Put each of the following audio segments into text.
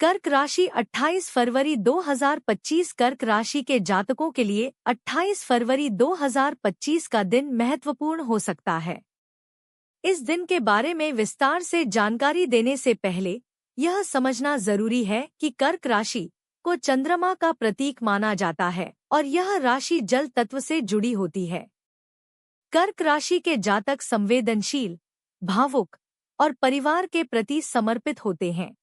कर्क राशि 28 फरवरी 2025 कर्क राशि के जातकों के लिए 28 फरवरी 2025 का दिन महत्वपूर्ण हो सकता है। इस दिन के बारे में विस्तार से जानकारी देने से पहले यह समझना जरूरी है कि कर्क राशि को चंद्रमा का प्रतीक माना जाता है और यह राशि जल तत्व से जुड़ी होती है। कर्क राशि के जातक संवेदनशील, भावुक और परिवार के प्रति समर्पित होते हैं।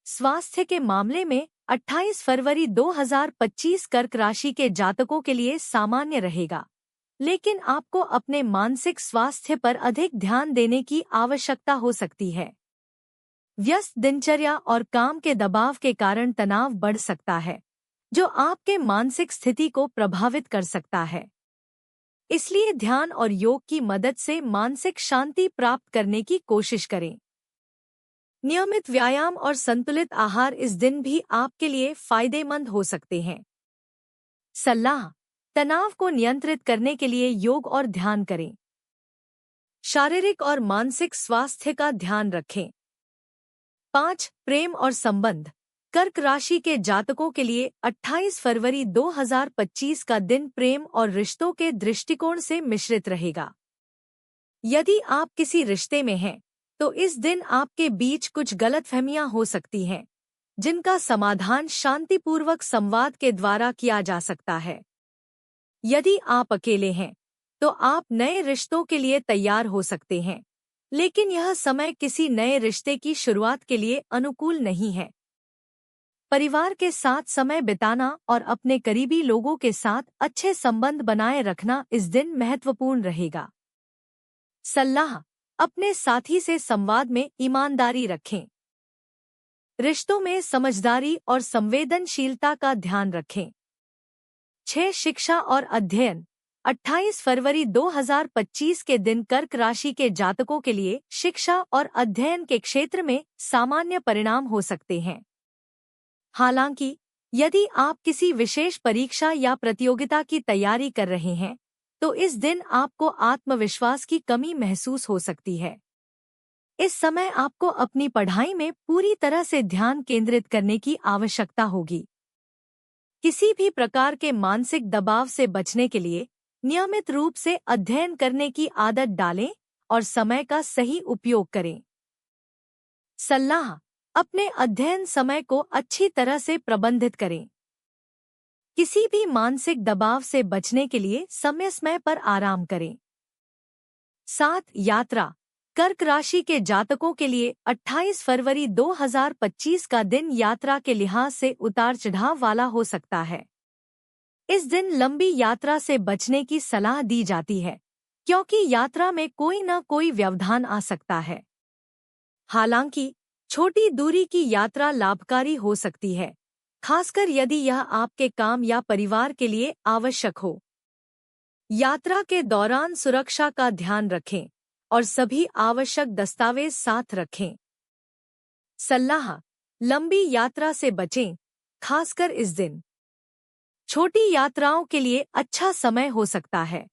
स्वास्थ्य के मामले में 28 फरवरी 2025 कर्क राशि के जातकों के लिए सामान्य रहेगा, लेकिन आपको अपने मानसिक स्वास्थ्य पर अधिक ध्यान देने की आवश्यकता हो सकती है। व्यस्त दिनचर्या और काम के दबाव के कारण तनाव बढ़ सकता है, जो आपके मानसिक स्थिति को प्रभावित कर सकता है। इसलिए ध्यान और योग की मदद से मानसिक शांति प्राप्त करने की कोशिश करें। नियमित व्यायाम और संतुलित आहार इस दिन भी आपके लिए फायदेमंद हो सकते हैं। सलाह: तनाव को नियंत्रित करने के लिए योग और ध्यान करें। शारीरिक और मानसिक स्वास्थ्य का ध्यान रखें। 5. प्रेम और संबंध। कर्क राशि के जातकों के लिए 28 फरवरी 2025 का दिन प्रेम और रिश्तों के दृष्टिकोण से मिश्रित रहेगा। यदि आप किसी रिश्ते में हैं, तो इस दिन आपके बीच कुछ गलतफहमियां हो सकती हैं, जिनका समाधान शांतिपूर्वक संवाद के द्वारा किया जा सकता है। यदि आप अकेले हैं, तो आप नए रिश्तों के लिए तैयार हो सकते हैं, लेकिन यह समय किसी नए रिश्ते की शुरुआत के लिए अनुकूल नहीं है। परिवार के साथ समय बिताना और अपने करीबी लोगों के साथ अच्छे संबंध बनाए रखना इस दिन महत्वपूर्ण रहेगा। सलाह: अपने साथी से संवाद में ईमानदारी रखें। रिश्तों में समझदारी और संवेदनशीलता का ध्यान रखें। 6. शिक्षा और अध्ययन। 28 फरवरी 2025 के दिन कर्क राशि के जातकों के लिए शिक्षा और अध्ययन के क्षेत्र में सामान्य परिणाम हो सकते हैं। हालांकि यदि आप किसी विशेष परीक्षा या प्रतियोगिता की तैयारी कर रहे हैं, तो इस दिन आपको आत्मविश्वास की कमी महसूस हो सकती है। इस समय आपको अपनी पढ़ाई में पूरी तरह से ध्यान केंद्रित करने की आवश्यकता होगी। किसी भी प्रकार के मानसिक दबाव से बचने के लिए नियमित रूप से अध्ययन करने की आदत डालें और समय का सही उपयोग करें। सलाह: अपने अध्ययन समय को अच्छी तरह से प्रबंधित करें। किसी भी मानसिक दबाव से बचने के लिए समय समय पर आराम करें। 7. यात्रा। कर्क राशि के जातकों के लिए 28 फरवरी 2025 का दिन यात्रा के लिहाज से उतार चढ़ाव वाला हो सकता है। इस दिन लंबी यात्रा से बचने की सलाह दी जाती है, क्योंकि यात्रा में कोई न कोई व्यवधान आ सकता है। हालांकि छोटी दूरी की यात्रा लाभकारी हो सकती है, खासकर यदि यह आपके काम या परिवार के लिए आवश्यक हो। यात्रा के दौरान सुरक्षा का ध्यान रखें और सभी आवश्यक दस्तावेज साथ रखें। सलाह: लंबी यात्रा से बचें, खासकर इस दिन। छोटी यात्राओं के लिए अच्छा समय हो सकता है।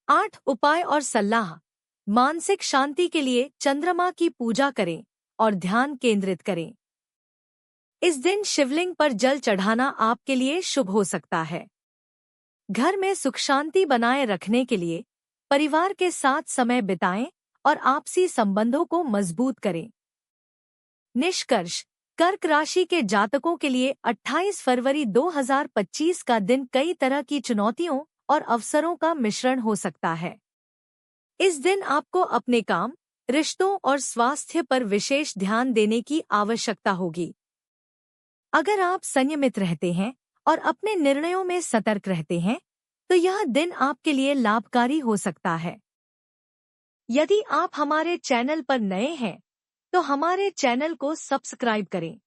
8. उपाय और सलाह। मानसिक शांति के लिए चंद्रमा की पूजा करें और ध्यान केंद्रित करें। इस दिन शिवलिंग पर जल चढ़ाना आपके लिए शुभ हो सकता है। घर में सुख शांति बनाए रखने के लिए परिवार के साथ समय बिताएं और आपसी संबंधों को मजबूत करें। निष्कर्ष: कर्क राशि के जातकों के लिए 28 फरवरी 2025 का दिन कई तरह की चुनौतियों और अवसरों का मिश्रण हो सकता है। इस दिन आपको अपने काम, रिश्तों और स्वास्थ्य पर विशेष ध्यान देने की आवश्यकता होगी। अगर आप संयमित रहते हैं और अपने निर्णयों में सतर्क रहते हैं, तो यह दिन आपके लिए लाभकारी हो सकता है। यदि आप हमारे चैनल पर नए हैं, तो हमारे चैनल को सब्सक्राइब करें